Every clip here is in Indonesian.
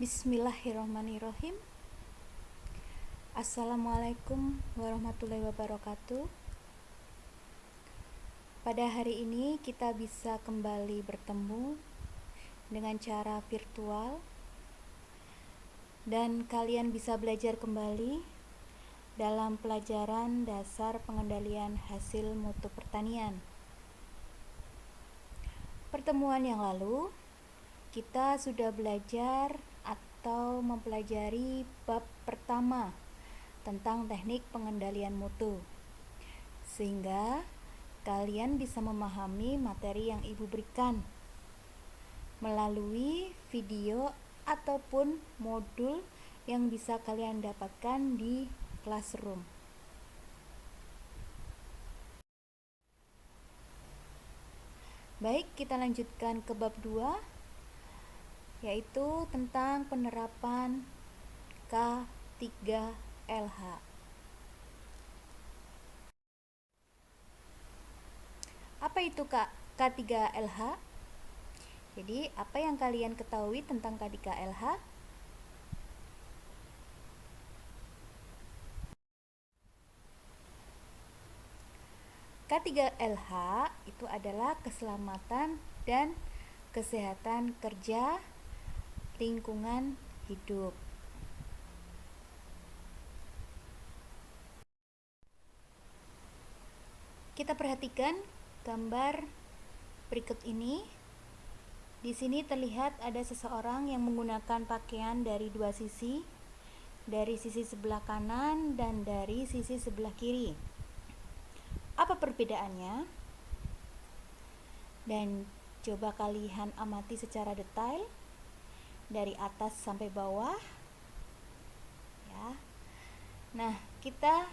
Bismillahirrahmanirrahim. Assalamualaikum warahmatullahi wabarakatuh. Pada hari ini kita bisa kembali bertemu dengan cara virtual dan kalian bisa belajar kembali dalam pelajaran dasar pengendalian hasil mutu pertanian. Pertemuan yang lalu kita sudah belajar atau mempelajari bab pertama tentang teknik pengendalian mutu, sehingga kalian bisa memahami materi yang ibu berikan melalui video ataupun modul yang bisa kalian dapatkan di classroom. Baik, kita lanjutkan ke bab 2, yaitu tentang penerapan K3LH. Apa itu K3LH? Jadi, apa yang kalian ketahui tentang K3LH? K3LH itu adalah keselamatan dan kesehatan kerja lingkungan hidup. Kita perhatikan gambar berikut ini. Di sini terlihat ada seseorang yang menggunakan pakaian dari dua sisi, dari sisi sebelah kanan dan dari sisi sebelah kiri. Apa perbedaannya? Dan coba kalian amati secara detail dari atas sampai bawah ya. Nah, kita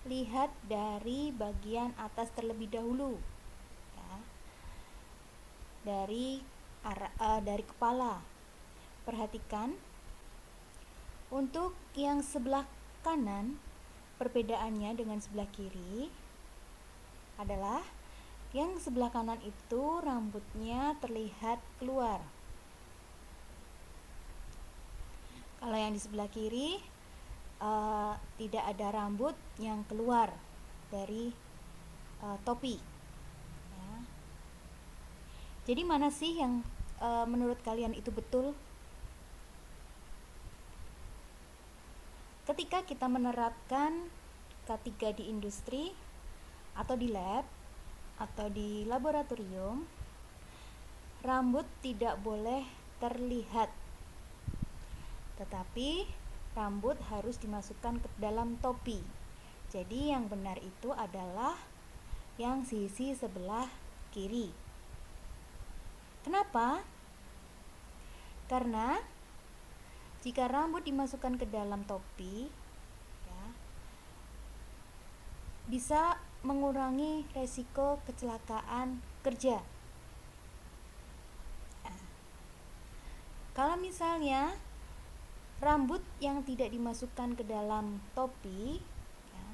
lihat dari bagian atas terlebih dahulu ya. Dari kepala. Perhatikan untuk yang sebelah kanan, perbedaannya dengan sebelah kiri adalah yang sebelah kanan itu rambutnya terlihat keluar. Kalau yang di sebelah kiri tidak ada rambut yang keluar dari topi ya. Jadi mana sih yang menurut kalian itu betul? Ketika kita menerapkan K3 di industri atau di lab atau di laboratorium, rambut tidak boleh terlihat, tetapi rambut harus dimasukkan ke dalam topi. Jadi yang benar itu adalah yang sisi sebelah kiri. Kenapa? Karena jika rambut dimasukkan ke dalam topi ya, bisa mengurangi resiko kecelakaan kerja. Kalau misalnya rambut yang tidak dimasukkan ke dalam topi ya,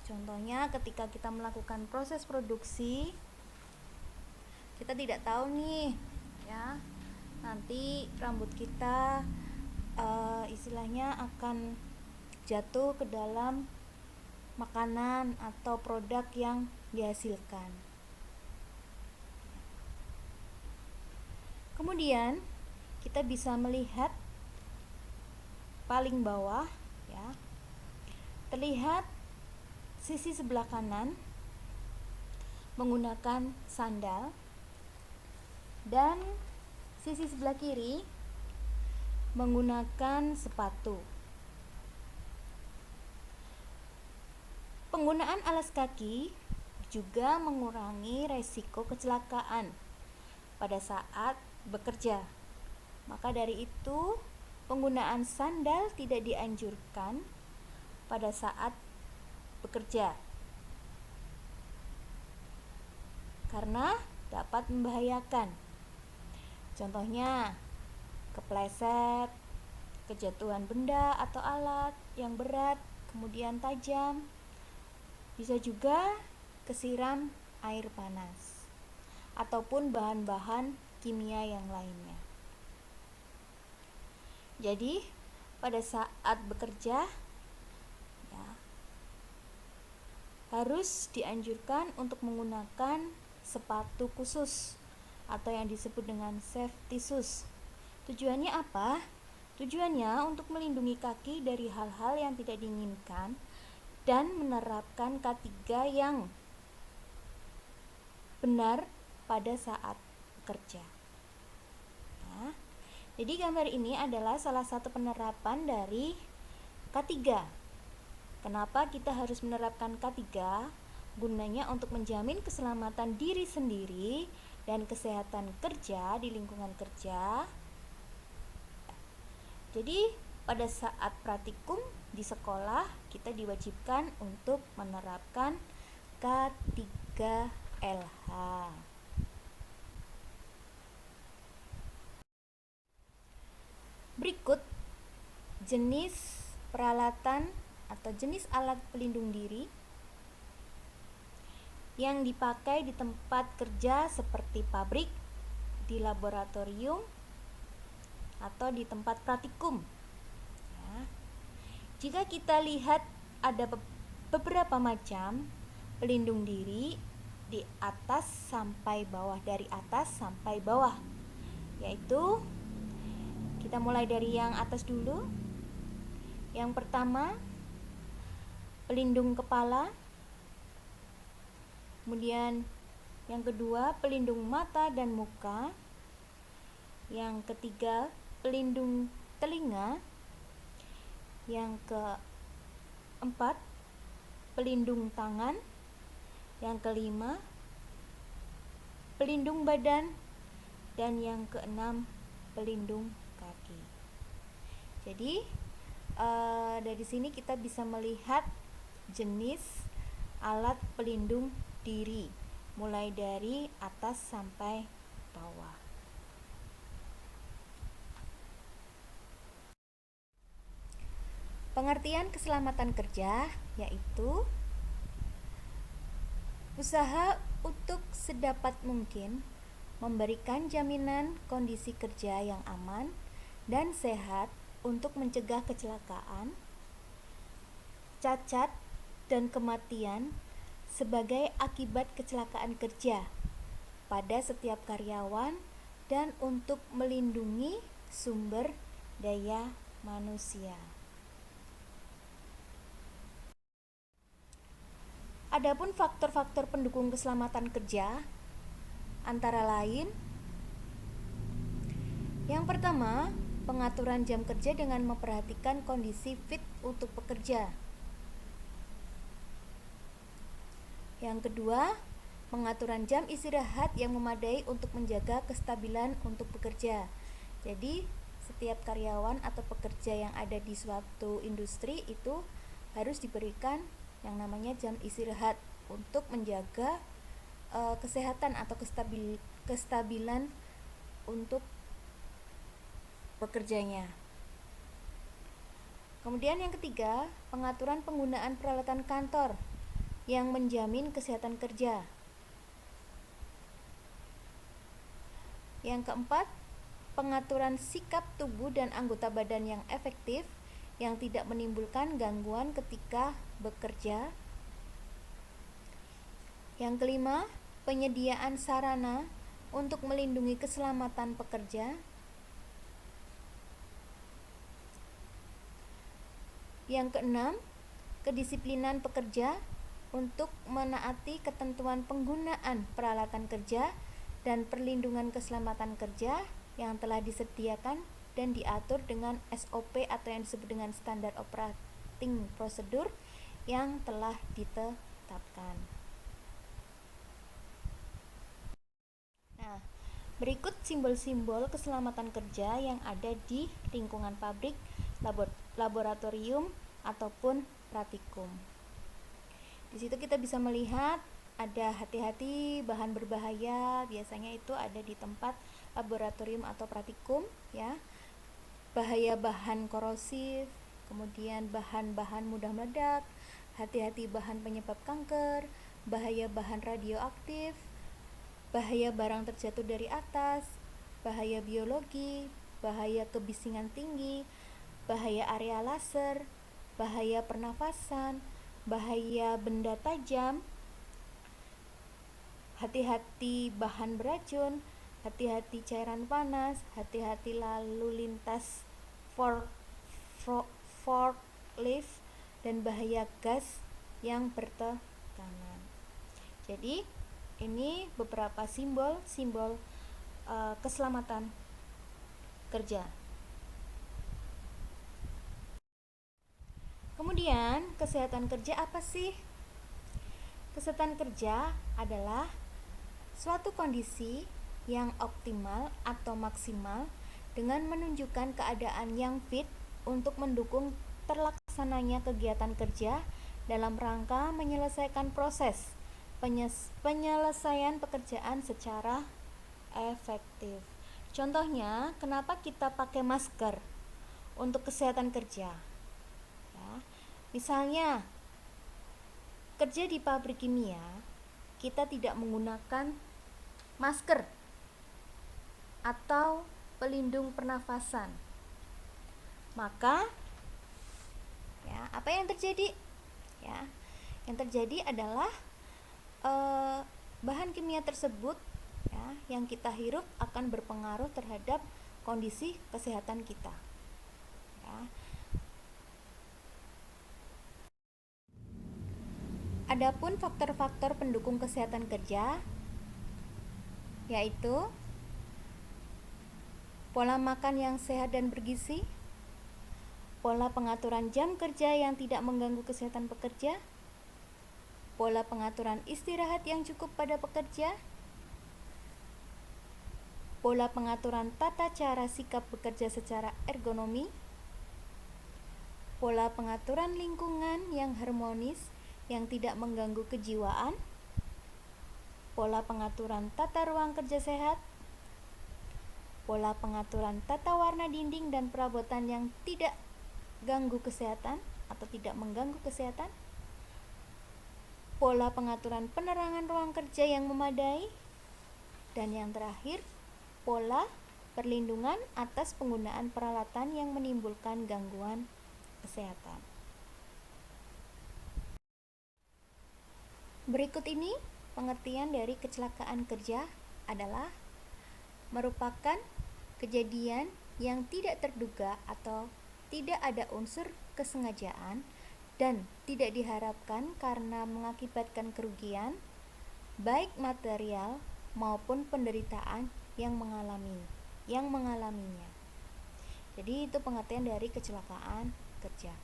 contohnya ketika kita melakukan proses produksi, kita tidak tahu nih ya, nanti rambut kita istilahnya akan jatuh ke dalam makanan atau produk yang dihasilkan. Kemudian kita bisa melihat paling bawah ya, terlihat sisi sebelah kanan menggunakan sandal dan sisi sebelah kiri menggunakan sepatu. Penggunaan alas kaki juga mengurangi resiko kecelakaan pada saat bekerja. Maka dari itu penggunaan sandal tidak dianjurkan pada saat bekerja karena dapat membahayakan. Contohnya kepleset, kejatuhan benda atau alat yang berat kemudian tajam, bisa juga kesiram air panas ataupun bahan-bahan kimia yang lainnya. Jadi pada saat bekerja ya, harus dianjurkan untuk menggunakan sepatu khusus atau yang disebut dengan safety shoes. Tujuannya apa? Tujuannya untuk melindungi kaki dari hal-hal yang tidak diinginkan dan menerapkan K3 yang benar pada saat bekerja. Nah, jadi gambar ini adalah salah satu penerapan dari K3. Kenapa kita harus menerapkan K3? Gunanya untuk menjamin keselamatan diri sendiri dan kesehatan kerja di lingkungan kerja. Jadi pada saat praktikum di sekolah kita diwajibkan untuk menerapkan K3LH. Berikut jenis peralatan atau jenis alat pelindung diri yang dipakai di tempat kerja seperti pabrik, di laboratorium, atau di tempat praktikum. Ya. Jika kita lihat ada beberapa macam pelindung diri di atas sampai bawah, dari atas sampai bawah, yaitu kita mulai dari yang atas dulu. Yang pertama, pelindung kepala. Kemudian yang kedua, pelindung mata dan muka. Yang ketiga, pelindung telinga. Yang keempat, pelindung tangan. Yang kelima, pelindung badan. Dan yang keenam, pelindung kaki. Jadi dari sini kita bisa melihat jenis alat pelindung diri mulai dari atas sampai bawah. Pengertian keselamatan kerja yaitu usaha untuk sedapat mungkin memberikan jaminan kondisi kerja yang aman dan sehat untuk mencegah kecelakaan, cacat, dan kematian sebagai akibat kecelakaan kerja pada setiap karyawan dan untuk melindungi sumber daya manusia. Adapun faktor-faktor pendukung keselamatan kerja antara lain, yang pertama, pengaturan jam kerja dengan memperhatikan kondisi fit untuk pekerja. Yang kedua, pengaturan jam istirahat yang memadai untuk menjaga kestabilan untuk bekerja. Jadi, setiap karyawan atau pekerja yang ada di suatu industri itu harus diberikan yang namanya jam istirahat untuk menjaga kesehatan atau kestabilan untuk bekerjanya. Kemudian yang ketiga, pengaturan penggunaan peralatan kantor yang menjamin kesehatan kerja. Yang keempat, pengaturan sikap tubuh dan anggota badan yang efektif yang tidak menimbulkan gangguan ketika bekerja. Yang kelima, penyediaan sarana untuk melindungi keselamatan pekerja. Yang keenam, kedisiplinan pekerja untuk menaati ketentuan penggunaan peralatan kerja dan perlindungan keselamatan kerja yang telah disediakan dan diatur dengan SOP atau yang disebut dengan standar operating procedure yang telah ditetapkan. Nah, berikut simbol-simbol keselamatan kerja yang ada di lingkungan pabrik, laboratorium, ataupun praktikum. Di situ kita bisa melihat ada hati-hati bahan berbahaya, biasanya itu ada di tempat laboratorium atau praktikum ya. Bahaya bahan korosif, kemudian bahan-bahan mudah meledak, hati-hati bahan penyebab kanker, bahaya bahan radioaktif, bahaya barang terjatuh dari atas, bahaya biologi, bahaya kebisingan tinggi, bahaya area laser, bahaya pernafasan, bahaya benda tajam, hati-hati bahan beracun, hati-hati cairan panas, hati-hati lalu lintas forklift, dan bahaya gas yang bertekanan. Jadi ini beberapa simbol keselamatan kerja. Kemudian, kesehatan kerja apa sih? Kesehatan kerja adalah suatu kondisi yang optimal atau maksimal dengan menunjukkan keadaan yang fit untuk mendukung terlaksananya kegiatan kerja dalam rangka menyelesaikan proses penyelesaian pekerjaan secara efektif. Contohnya, kenapa kita pakai masker untuk kesehatan kerja? Ya, misalnya, kerja di pabrik kimia, kita tidak menggunakan masker atau pelindung pernafasan. Maka, ya, apa yang terjadi? Ya, yang terjadi adalah bahan kimia tersebut, ya, yang kita hirup akan berpengaruh terhadap kondisi kesehatan kita. Ya. Adapun faktor-faktor pendukung kesehatan kerja yaitu pola makan yang sehat dan bergizi, pola pengaturan jam kerja yang tidak mengganggu kesehatan pekerja, pola pengaturan istirahat yang cukup pada pekerja, pola pengaturan tata cara sikap bekerja secara ergonomi, pola pengaturan lingkungan yang harmonis yang tidak mengganggu kejiwaan, pola pengaturan tata ruang kerja sehat, pola pengaturan tata warna dinding dan perabotan yang tidak ganggu kesehatan atau tidak mengganggu kesehatan, pola pengaturan penerangan ruang kerja yang memadai, dan yang terakhir, pola perlindungan atas penggunaan peralatan yang menimbulkan gangguan kesehatan. Berikut ini pengertian dari kecelakaan kerja adalah merupakan kejadian yang tidak terduga atau tidak ada unsur kesengajaan dan tidak diharapkan karena mengakibatkan kerugian baik material maupun penderitaan yang mengalaminya. Jadi itu pengertian dari kecelakaan kerja.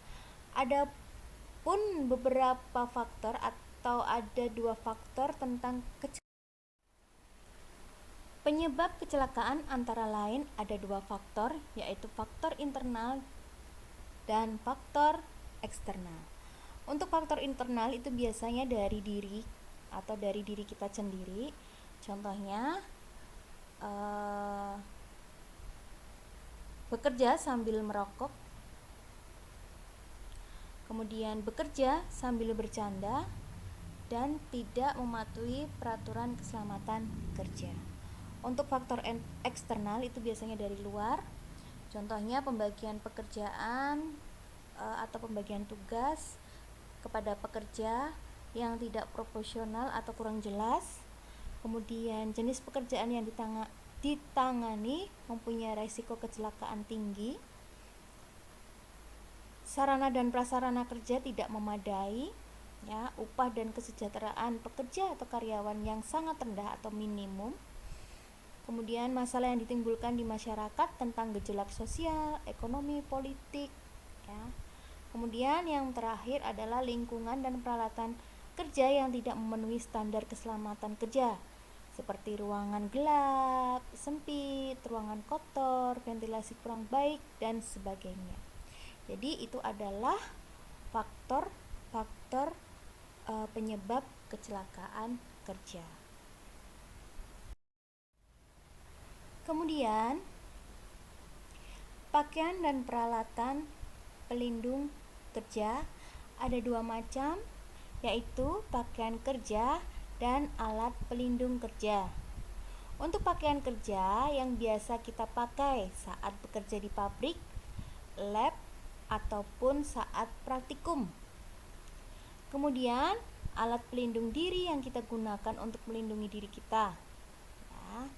Adapun beberapa faktor atau ada 2 faktor tentang penyebab kecelakaan antara lain ada 2 faktor, yaitu faktor internal dan faktor eksternal. Untuk faktor internal itu biasanya dari diri atau dari diri kita sendiri. Contohnya bekerja sambil merokok, kemudian bekerja sambil bercanda, dan tidak mematuhi peraturan keselamatan kerja. Untuk faktor eksternal itu biasanya dari luar. Contohnya pembagian pekerjaan atau pembagian tugas kepada pekerja yang tidak proporsional atau kurang jelas. Kemudian jenis pekerjaan yang ditangani mempunyai risiko kecelakaan tinggi. Sarana dan prasarana kerja tidak memadai, ya, upah dan kesejahteraan pekerja atau karyawan yang sangat rendah atau minimum. Kemudian masalah yang ditimbulkan di masyarakat tentang gejolak sosial, ekonomi, politik, ya. Kemudian yang terakhir adalah lingkungan dan peralatan kerja yang tidak memenuhi standar keselamatan kerja, seperti ruangan gelap, sempit, ruangan kotor, ventilasi kurang baik, dan sebagainya. Jadi itu adalah faktor-faktor penyebab kecelakaan kerja. Kemudian pakaian dan peralatan pelindung kerja ada 2 macam, yaitu pakaian kerja dan alat pelindung kerja. Untuk pakaian kerja yang biasa kita pakai saat bekerja di pabrik, lab, ataupun saat praktikum. Kemudian, alat pelindung diri yang kita gunakan untuk melindungi diri kita. Ya.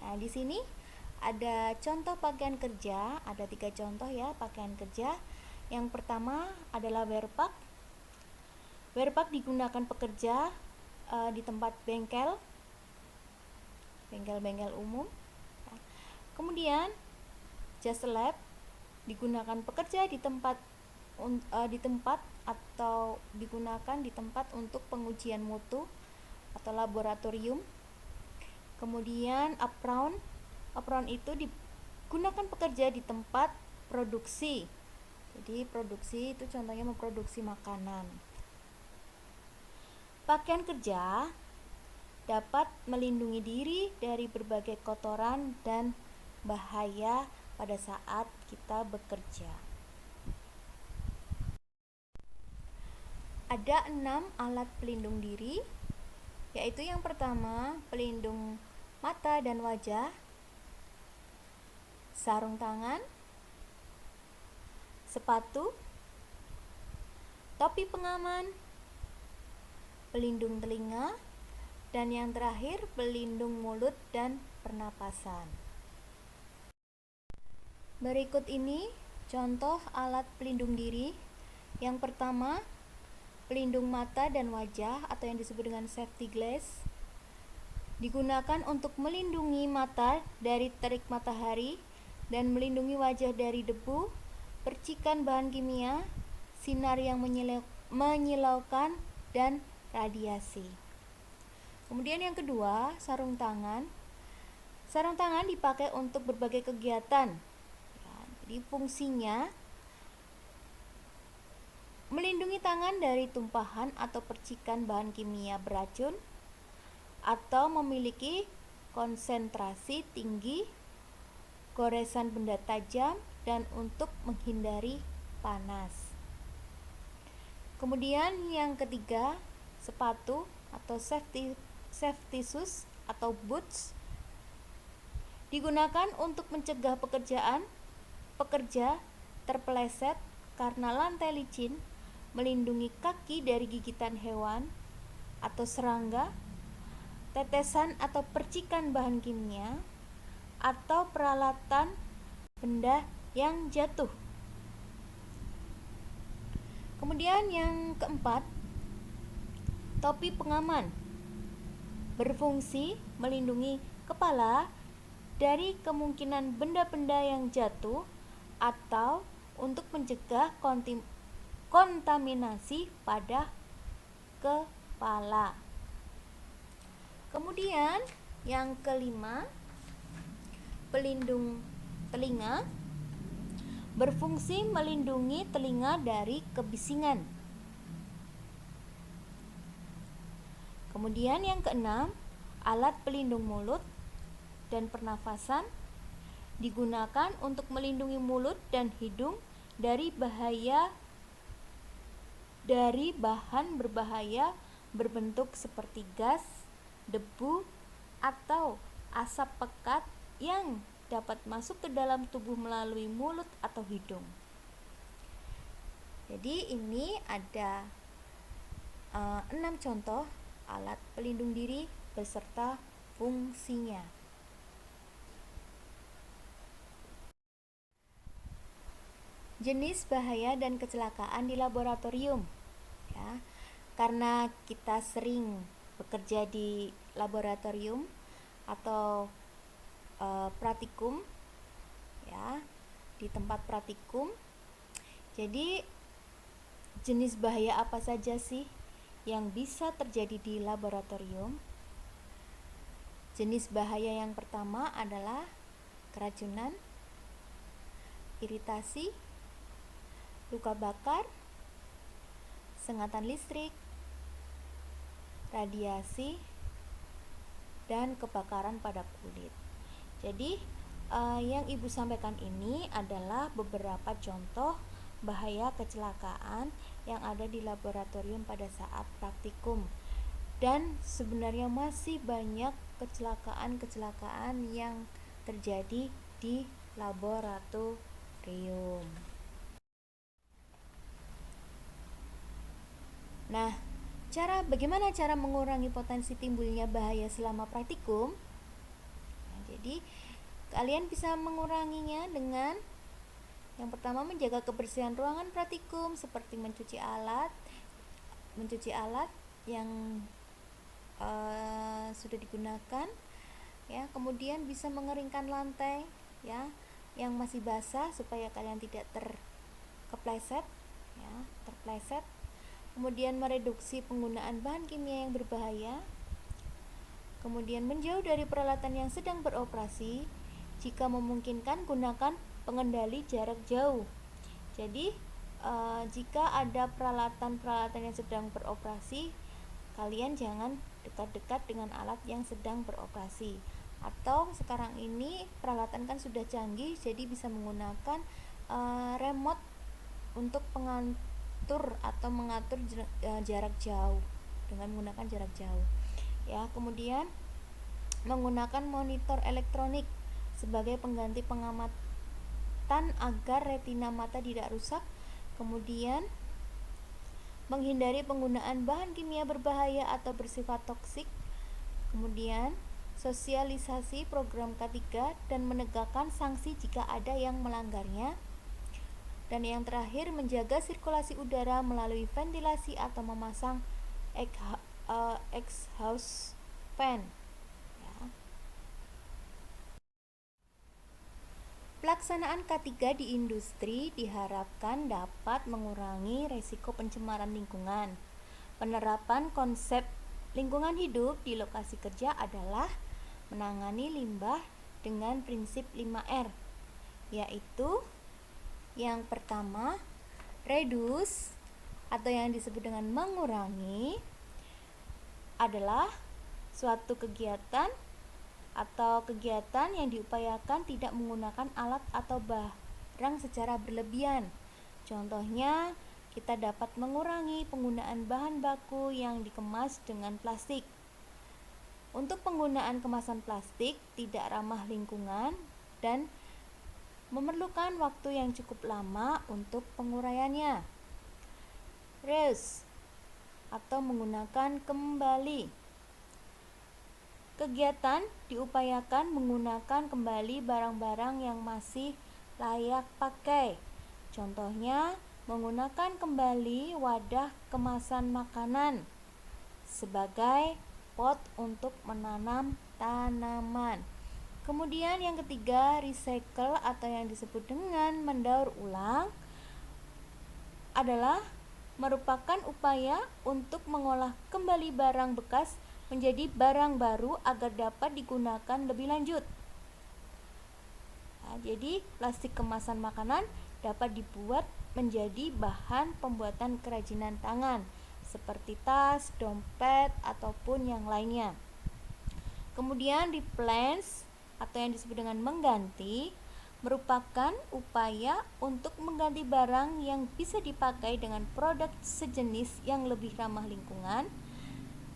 Nah, di sini ada contoh pakaian kerja, ada 3 contoh ya pakaian kerja. Yang pertama adalah wear pack. Wear pack digunakan pekerja di tempat bengkel umum. Kemudian jas lab digunakan pekerja di tempat atau digunakan di tempat untuk pengujian mutu atau laboratorium. Kemudian apron itu digunakan pekerja di tempat produksi. Jadi produksi itu contohnya memproduksi makanan. Pakaian kerja dapat melindungi diri dari berbagai kotoran dan bahaya pada saat kita bekerja. Ada 6 alat pelindung diri, yaitu yang pertama pelindung mata dan wajah, sarung tangan, sepatu, topi pengaman, pelindung telinga, dan yang terakhir pelindung mulut dan pernapasan. Berikut ini contoh alat pelindung diri. Yang pertama, pelindung mata dan wajah atau yang disebut dengan safety glass. Digunakan untuk melindungi mata dari terik matahari dan melindungi wajah dari debu, percikan bahan kimia, sinar yang menyilaukan, dan radiasi. Kemudian yang kedua, sarung tangan. Sarung tangan dipakai untuk berbagai kegiatan. Ya, jadi fungsinya melindungi tangan dari tumpahan atau percikan bahan kimia beracun atau memiliki konsentrasi tinggi, goresan benda tajam, dan untuk menghindari panas. Kemudian yang ketiga, sepatu atau safety shoes atau boots digunakan untuk mencegah pekerja terpeleset karena lantai licin, melindungi kaki dari gigitan hewan atau serangga, tetesan atau percikan bahan kimia, atau peralatan benda yang jatuh. Kemudian yang keempat, topi pengaman berfungsi melindungi kepala dari kemungkinan benda-benda yang jatuh atau untuk mencegah kontaminasi pada kepala. Kemudian yang kelima, pelindung telinga berfungsi melindungi telinga dari kebisingan. Kemudian yang keenam, alat pelindung mulut dan pernafasan digunakan untuk melindungi mulut dan hidung dari bahan berbahaya berbentuk seperti gas, debu, atau asap pekat yang dapat masuk ke dalam tubuh melalui mulut atau hidung. Jadi ini ada 6 contoh alat pelindung diri beserta fungsinya. Jenis bahaya dan kecelakaan di laboratorium. Ya, karena kita sering bekerja di laboratorium atau praktikum, ya, di tempat praktikum. Jadi jenis bahaya apa saja sih yang bisa terjadi di laboratorium? Jenis bahaya yang pertama adalah keracunan, iritasi, luka bakar, sengatan listrik, radiasi, dan kebakaran pada kulit. Jadi yang Ibu sampaikan ini adalah beberapa contoh bahaya kecelakaan yang ada di laboratorium pada saat praktikum. Dan sebenarnya masih banyak kecelakaan-kecelakaan yang terjadi di laboratorium. Nah, bagaimana cara mengurangi potensi timbulnya bahaya selama praktikum? Nah, jadi kalian bisa menguranginya dengan yang pertama, menjaga kebersihan ruangan praktikum seperti mencuci alat yang sudah digunakan, ya. Kemudian bisa mengeringkan lantai, ya, yang masih basah supaya kalian tidak terpleset. Kemudian mereduksi penggunaan bahan kimia yang berbahaya. Kemudian menjauh dari peralatan yang sedang beroperasi. Jika memungkinkan, gunakan pengendali jarak jauh. Jadi jika ada peralatan-peralatan yang sedang beroperasi, kalian jangan dekat-dekat dengan alat yang sedang beroperasi. Atau sekarang ini peralatan kan sudah canggih, jadi bisa menggunakan remote untuk pengatur atau mengatur jarak jauh dengan menggunakan jarak jauh, ya. Kemudian menggunakan monitor elektronik sebagai pengganti pengamatan agar retina mata tidak rusak. Kemudian menghindari penggunaan bahan kimia berbahaya atau bersifat toksik. Kemudian sosialisasi program K3 dan menegakkan sanksi jika ada yang melanggarnya. Dan yang terakhir, menjaga sirkulasi udara melalui ventilasi atau memasang exhaust fan, ya. Pelaksanaan K3 di industri diharapkan dapat mengurangi risiko pencemaran lingkungan. Penerapan konsep lingkungan hidup di lokasi kerja adalah menangani limbah dengan prinsip 5R, yaitu yang pertama, reduce atau yang disebut dengan mengurangi adalah suatu kegiatan atau kegiatan yang diupayakan tidak menggunakan alat atau barang secara berlebihan. Contohnya, kita dapat mengurangi penggunaan bahan baku yang dikemas dengan plastik. Untuk penggunaan kemasan plastik tidak ramah lingkungan dan memerlukan waktu yang cukup lama untuk penguraiannya. Reuse atau menggunakan kembali. Kegiatan diupayakan menggunakan kembali barang-barang yang masih layak pakai. Contohnya, menggunakan kembali wadah kemasan makanan sebagai pot untuk menanam tanaman. Kemudian yang ketiga, recycle atau yang disebut dengan mendaur ulang adalah merupakan upaya untuk mengolah kembali barang bekas menjadi barang baru agar dapat digunakan lebih lanjut. Nah, jadi plastik kemasan makanan dapat dibuat menjadi bahan pembuatan kerajinan tangan seperti tas, dompet, ataupun yang lainnya. Kemudian replace atau yang disebut dengan mengganti merupakan upaya untuk mengganti barang yang bisa dipakai dengan produk sejenis yang lebih ramah lingkungan.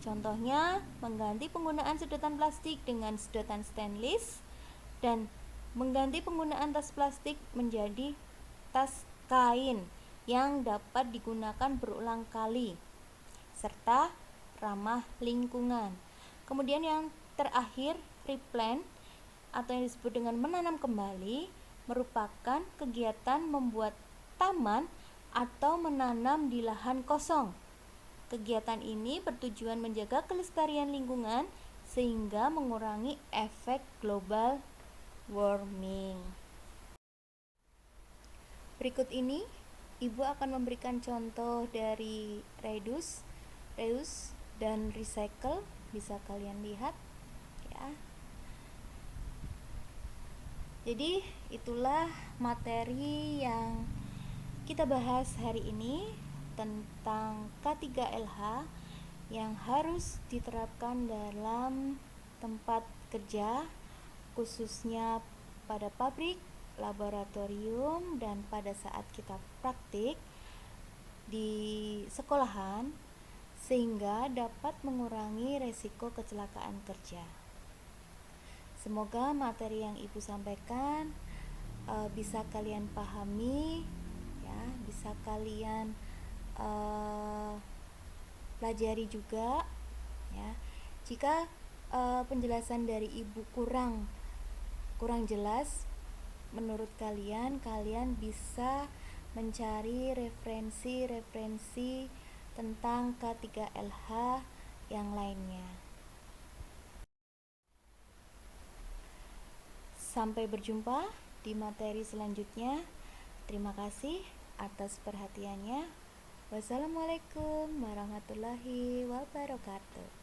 Contohnya, mengganti penggunaan sedotan plastik dengan sedotan stainless dan mengganti penggunaan tas plastik menjadi tas kain yang dapat digunakan berulang kali serta ramah lingkungan. Kemudian yang terakhir, replant atau yang disebut dengan menanam kembali merupakan kegiatan membuat taman atau menanam di lahan kosong. Kegiatan ini bertujuan menjaga kelestarian lingkungan sehingga mengurangi efek global warming. Berikut ini Ibu akan memberikan contoh dari reduce, reuse, dan recycle. Bisa kalian lihat, ya. Jadi itulah materi yang kita bahas hari ini tentang K3LH yang harus diterapkan dalam tempat kerja, khususnya pada pabrik, laboratorium, dan pada saat kita praktik di sekolahan, sehingga dapat mengurangi resiko kecelakaan kerja. Semoga materi yang Ibu sampaikan bisa kalian pahami, ya, bisa kalian pelajari juga, ya. Jika penjelasan dari Ibu kurang jelas menurut kalian bisa mencari referensi tentang K3LH yang lainnya. Sampai berjumpa di materi selanjutnya. Terima kasih atas perhatiannya. Wassalamualaikum warahmatullahi wabarakatuh.